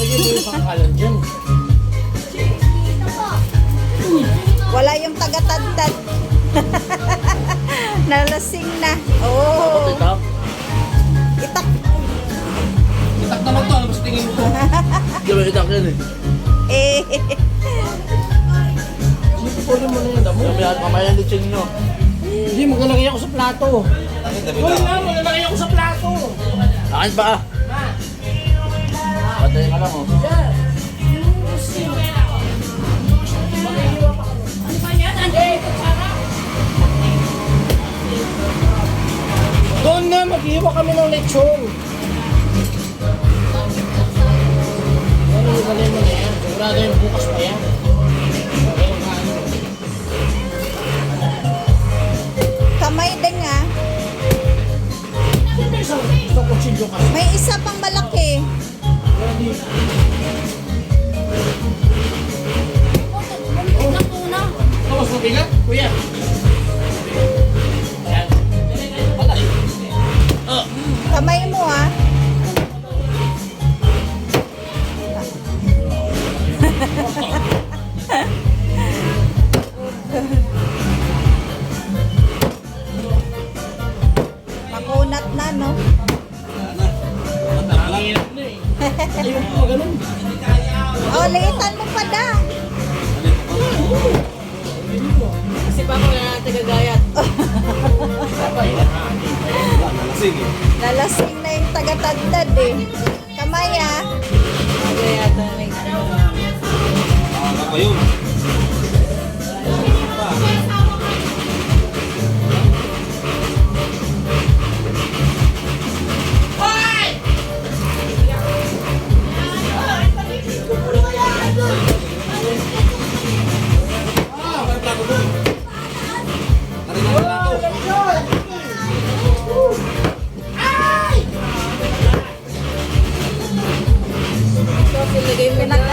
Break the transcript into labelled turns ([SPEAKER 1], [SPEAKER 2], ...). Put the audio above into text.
[SPEAKER 1] Sige, may isang kalan dyan.
[SPEAKER 2] Wala yung taga-tadtad. Nalasing na. Oh.
[SPEAKER 1] Itak.
[SPEAKER 2] Itak.
[SPEAKER 1] Itak naman to. Ano ba sa tingin mo to? Hindi ba itak yan eh?
[SPEAKER 2] Eh.
[SPEAKER 1] Pwede mo na yung damo. Mamaya yung lechon nyo. Hindi, maglalagay ako sa plato. Wala, maglalagay ako sa plato. Akin pa ah. Patay ka lang oh. Doon nga, maghiwa kami ng lechon. Ano yung galing mo na yan? Sigurado yung bukas pa yan.
[SPEAKER 2] Kamay din nga.
[SPEAKER 1] Isang kutsilyo kasi.
[SPEAKER 2] May isa pang malaki.
[SPEAKER 1] Tapos mabigat, kuya. Yan. Patay. Oh.
[SPEAKER 2] Kamay mo ah. Makunat na, no?
[SPEAKER 1] Hirap na eh. Ayun po, ganun.
[SPEAKER 2] Oh, liitan mo pa da.
[SPEAKER 3] Kasi pa ako na tagagayat.
[SPEAKER 2] Lalasing na yung taga-tadtad eh. Kamay ah.
[SPEAKER 3] Tagagayat na may
[SPEAKER 2] Pinaka